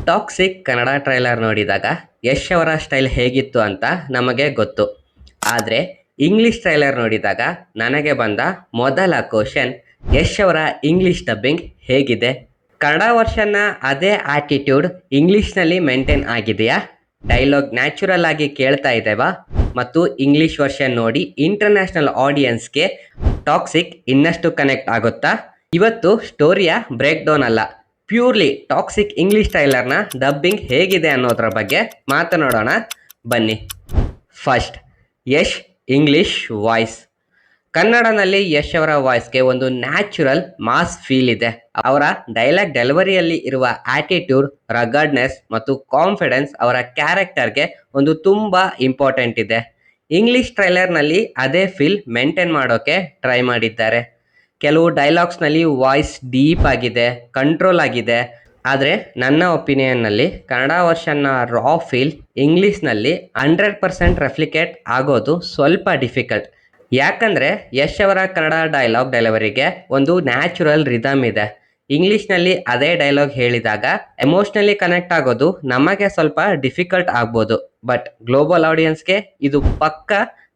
Toxic Kannada trailer ನೋಡಿದಾಗ ಯಶ್ ಅವರ style ಹೇಗಿತ್ತು ಅಂತ ನಮಗೆ ಗೊತ್ತು. ಆದರೆ ಇಂಗ್ಲಿಷ್ ಟ್ರೈಲರ್ ನೋಡಿದಾಗ ನನಗೆ ಬಂದ ಮೊದಲ ಕ್ವಶನ್, ಯಶ್ ಅವರ ಇಂಗ್ಲಿಷ್ ಡಬ್ಬಿಂಗ್ ಹೇಗಿದೆ? ಕನ್ನಡ ವರ್ಷನ್ನ ಅದೇ ಆಟಿಟ್ಯೂಡ್ ಇಂಗ್ಲಿಷ್ನಲ್ಲಿ ಮೇಂಟೈನ್ ಆಗಿದೆಯಾ? ಡೈಲಾಗ್ ನ್ಯಾಚುರಲ್ ಆಗಿ ಕೇಳ್ತಾ ಇದ್ದೇವಾ? ಮತ್ತು ಇಂಗ್ಲಿಷ್ ವರ್ಷನ್ ನೋಡಿ ಇಂಟರ್ನ್ಯಾಷನಲ್ ಆಡಿಯನ್ಸ್ಗೆ ಟಾಕ್ಸಿಕ್ ಇನ್ನಷ್ಟು ಕನೆಕ್ಟ್ ಆಗುತ್ತಾ? ಇವತ್ತು ಸ್ಟೋರಿಯ ಬ್ರೇಕ್ ಡೌನ್ ಅಲ್ಲ, ಪ್ಯೂರ್ಲಿ ಟಾಕ್ಸಿಕ್ ಇಂಗ್ಲಿಷ್ ಟ್ರೈಲರ್ನ ಡಬ್ಬಿಂಗ್ ಹೇಗಿದೆ ಅನ್ನೋದ್ರ ಬಗ್ಗೆ ಮಾತನಾಡೋಣ ಬನ್ನಿ. First, Yash English voice. ಕನ್ನಡನಲ್ಲಿ ಯಶ್ ಅವರ ವಾಯ್ಸ್ಗೆ ಒಂದು ನ್ಯಾಚುರಲ್ ಮಾಸ್ ಫೀಲ್ ಇದೆ. ಅವರ ಡೈಲಾಗ್ ಡೆಲಿವರಿಯಲ್ಲಿ ಇರುವ ಆಟಿಟ್ಯೂಡ್, ರಗಡ್ನೆಸ್ ಮತ್ತು ಕಾನ್ಫಿಡೆನ್ಸ್ ಅವರ ಕ್ಯಾರೆಕ್ಟರ್ಗೆ ಒಂದು ತುಂಬ ಇಂಪಾರ್ಟೆಂಟ್ ಇದೆ. ಇಂಗ್ಲಿಷ್ ಟ್ರೈಲರ್ನಲ್ಲಿ ಅದೇ ಫೀಲ್ ಮೇಂಟೈನ್ ಮಾಡೋಕೆ ಟ್ರೈ ಮಾಡಿದ್ದಾರೆ. ಕೆಲವು ಡೈಲಾಗ್ಸ್ನಲ್ಲಿ ವಾಯ್ಸ್ ಡೀಪ್ ಆಗಿದೆ, ಕಂಟ್ರೋಲ್ ಆಗಿದೆ. ಆದರೆ ನನ್ನ ಒಪಿನಿಯನ್ನಲ್ಲಿ ಕನ್ನಡ ವರ್ಷನ್ನ ರಾ ಫೀಲ್ ಇಂಗ್ಲೀಷ್ನಲ್ಲಿ 100% ರೆಪ್ಲಿಕೇಟ್ ಆಗೋದು ಸ್ವಲ್ಪ ಡಿಫಿಕಲ್ಟ್. ಯಾಕಂದರೆ ಯಶ್ ಅವರ ಕನ್ನಡ ಡೈಲಾಗ್ ಡೆಲಿವರಿಗೆ ಒಂದು ನ್ಯಾಚುರಲ್ ರಿದಮ್ ಇದೆ. ಇಂಗ್ಲೀಷ್ನಲ್ಲಿ ಅದೇ ಡೈಲಾಗ್ ಹೇಳಿದಾಗ ಎಮೋಷ್ನಲಿ ಕನೆಕ್ಟ್ ಆಗೋದು ನಮಗೆ ಸ್ವಲ್ಪ ಡಿಫಿಕಲ್ಟ್ ಆಗ್ಬೋದು. ಬಟ್ ಗ್ಲೋಬಲ್ ಆಡಿಯನ್ಸ್ಗೆ ಇದು ಪಕ್ಕ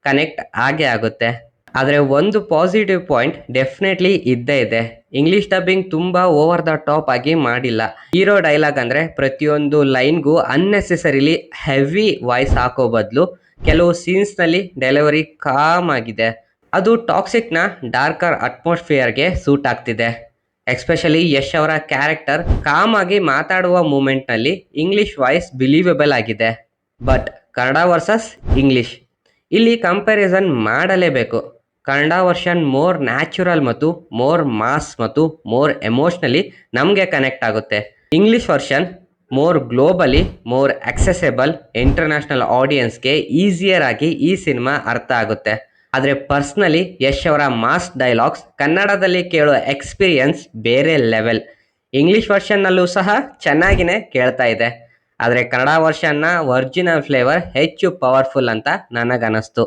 ಕನೆಕ್ಟ್ ಆಗೇ ಆಗುತ್ತೆ. ಆದರೆ ಒಂದು ಪಾಸಿಟಿವ್ ಪಾಯಿಂಟ್ ಡೆಫಿನೆಟ್ಲಿ ಇದ್ದೇ ಇದೆ. ಇಂಗ್ಲಿಷ್ ಡಬ್ಬಿಂಗ್ ತುಂಬ ಓವರ್ ದ ಟಾಪ್ ಆಗಿ ಮಾಡಿಲ್ಲ. ಹೀರೋ ಡೈಲಾಗ್ ಅಂದರೆ ಪ್ರತಿಯೊಂದು ಲೈನ್ಗೂ ಅನ್ನೆಸೆಸರಿಲಿ ಹೆವಿ ವಾಯ್ಸ್ ಹಾಕೋ ಬದಲು ಕೆಲವು ಸೀನ್ಸ್ನಲ್ಲಿ ಡೆಲಿವರಿ ಕಾಮ್ ಆಗಿದೆ. ಅದು ಟಾಕ್ಸಿಕ್ನ ಡಾರ್ಕರ್ ಅಟ್ಮಾಸ್ಫಿಯರ್ಗೆ ಸೂಟ್ ಆಗ್ತಿದೆ. ಎಸ್ಪೆಷಲಿ ಯಶ್ ಅವರ ಕ್ಯಾರೆಕ್ಟರ್ ಕಾಮ್ ಆಗಿ ಮಾತಾಡುವ ಮೂಮೆಂಟ್ನಲ್ಲಿ ಇಂಗ್ಲಿಷ್ ವಾಯ್ಸ್ ಬಿಲೀವೇಬಲ್ ಆಗಿದೆ. ಬಟ್ ಕನ್ನಡ ವರ್ಸಸ್ ಇಂಗ್ಲಿಷ್, ಇಲ್ಲಿ ಕಂಪ್ಯಾರಿಸನ್ ಮಾಡಲೇಬೇಕು. ಕನ್ನಡ ವರ್ಷನ್ ಮೋರ್ ನ್ಯಾಚುರಲ್ ಮತ್ತು ಮೋರ್ ಮಾಸ್ ಮತ್ತು ಮೋರ್ ಎಮೋಷ್ನಲಿ ನಮಗೆ ಕನೆಕ್ಟ್ ಆಗುತ್ತೆ. English version more globally, more accessible, international ಆಡಿಯನ್ಸ್ಗೆ ಈಸಿಯರ್ ಆಗಿ ಈ ಸಿನಿಮಾ ಅರ್ಥ ಆಗುತ್ತೆ. ಆದರೆ ಪರ್ಸ್ನಲಿ ಯಶ್ ಅವರ ಮಾಸ್ ಡೈಲಾಗ್ಸ್ ಕನ್ನಡದಲ್ಲಿ ಕೇಳೋ ಎಕ್ಸ್ಪೀರಿಯನ್ಸ್ ಬೇರೆ ಲೆವೆಲ್. ಇಂಗ್ಲಿಷ್ ವರ್ಷನ್ನಲ್ಲೂ ಸಹ ಚೆನ್ನಾಗಿನೇ ಕೇಳ್ತಾ ಇದೆ. ಆದರೆ ಕನ್ನಡ ವರ್ಷನ್ನ ಒರಿಜಿನಲ್ ಫ್ಲೇವರ್ ಹೆಚ್ಚು ಪವರ್ಫುಲ್ ಅಂತ ನನಗನ್ನಿಸ್ತು.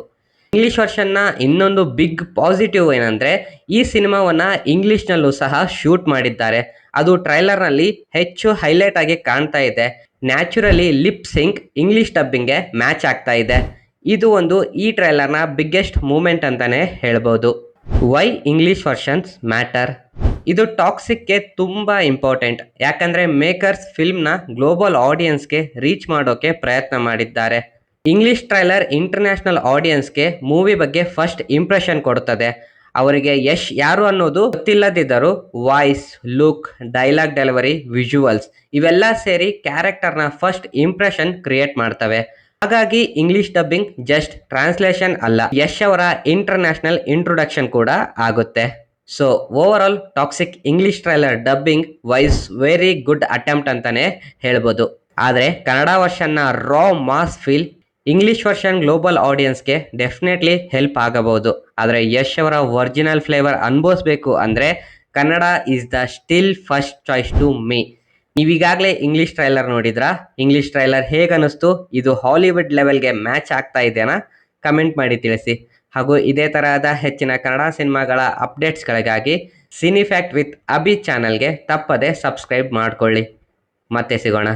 ಇಂಗ್ಲಿಷ್ ವರ್ಷನ್ನ ಇನ್ನೊಂದು ಬಿಗ್ ಪಾಸಿಟಿವ್ ಏನಂದರೆ ಈ ಸಿನಿಮಾವನ್ನು ಇಂಗ್ಲಿಷ್ನಲ್ಲೂ ಸಹ ಶೂಟ್ ಮಾಡಿದ್ದಾರೆ. ಅದು ಟ್ರೈಲರ್ನಲ್ಲಿ ಹೆಚ್ಚು ಹೈಲೈಟ್ ಆಗಿ ಕಾಣ್ತಾ ಇದೆ. ನ್ಯಾಚುರಲಿ ಲಿಪ್ ಸಿಂಕ್ ಇಂಗ್ಲಿಷ್ ಡಬ್ಬಿಂಗ್ಗೆ ಮ್ಯಾಚ್ ಆಗ್ತಾ ಇದೆ. ಇದು ಒಂದು ಈ ಟ್ರೈಲರ್ನ ಬಿಗ್ಗೆಸ್ಟ್ ಮೂಮೆಂಟ್ ಅಂತಲೇ ಹೇಳ್ಬೋದು. Why English versions matter? ಇದು ಟಾಕ್ಸಿಕ್ಗೆ ತುಂಬ ಇಂಪಾರ್ಟೆಂಟ್. ಯಾಕಂದರೆ ಮೇಕರ್ಸ್ ಫಿಲ್ಮ್ನ ಗ್ಲೋಬಲ್ ಆಡಿಯನ್ಸ್ಗೆ ರೀಚ್ ಮಾಡೋಕ್ಕೆ ಪ್ರಯತ್ನ ಮಾಡಿದ್ದಾರೆ. ಇಂಗ್ಲಿಷ್ ಟ್ರೈಲರ್ ಇಂಟರ್ನ್ಯಾಷನಲ್ ಆಡಿಯನ್ಸ್ಗೆ ಮೂವಿ ಬಗ್ಗೆ ಫಸ್ಟ್ ಇಂಪ್ರೆಷನ್ ಕೊಡುತ್ತದೆ. ಅವರಿಗೆ ಯಶ್ ಯಾರು ಅನ್ನೋದು ಗೊತ್ತಿಲ್ಲದಿದ್ದರೂ voice, look, dialogue delivery, visuals ಇವೆಲ್ಲ ಸೇರಿ ಕ್ಯಾರೆಕ್ಟರ್ನ ಫಸ್ಟ್ ಇಂಪ್ರೆಷನ್ ಕ್ರಿಯೇಟ್ ಮಾಡ್ತವೆ. ಹಾಗಾಗಿ ಇಂಗ್ಲಿಷ್ ಡಬ್ಬಿಂಗ್ ಜಸ್ಟ್ ಟ್ರಾನ್ಸ್ಲೇಷನ್ ಅಲ್ಲ, ಯಶ್ ಅವರ ಇಂಟರ್ನ್ಯಾಷನಲ್ ಇಂಟ್ರೊಡಕ್ಷನ್ ಕೂಡ ಆಗುತ್ತೆ. So overall Toxic English trailer dubbing wise very good attempt ಅಂತಾನೆ ಹೇಳ್ಬೋದು. ಆದರೆ ಕನ್ನಡ ವರ್ಷನ್ನ raw mass feel English version global ಆಡಿಯನ್ಸ್ಗೆ ಡೆಫಿನೆಟ್ಲಿ ಹೆಲ್ಪ್ ಆಗಬಹುದು. ಆದರೆ ಯಶ್ ಅವರ ಒರಿಜಿನಲ್ ಫ್ಲೇವರ್ ಅನುಭವಿಸ್ಬೇಕು ಅಂದರೆ Kannada is the still first choice to me. ನೀವೀಗಾಗಲೇ ಇಂಗ್ಲಿಷ್ ಟ್ರೈಲರ್ ನೋಡಿದ್ರಾ? ಇಂಗ್ಲಿಷ್ ಟ್ರೈಲರ್ ಹೇಗನ್ನಿಸ್ತು? ಇದು ಹಾಲಿವುಡ್ ಲೆವೆಲ್ಗೆ ಮ್ಯಾಚ್ ಆಗ್ತಾ ಇದೆಯಾ? ಕಮೆಂಟ್ ಮಾಡಿ ತಿಳಿಸಿ. ಹಾಗೂ ಇದೇ ತರಹದ ಹೆಚ್ಚಿನ ಕನ್ನಡ ಸಿನಿಮಾಗಳ ಅಪ್ಡೇಟ್ಸ್ಗಳಿಗಾಗಿ ಸಿನಿಫ್ಯಾಕ್ಟ್ ವಿತ್ ಅಭಿ ಚಾನಲ್ಗೆ ತಪ್ಪದೆ ಸಬ್ಸ್ಕ್ರೈಬ್ ಮಾಡಿಕೊಳ್ಳಿ. ಮತ್ತೆ ಸಿಗೋಣ.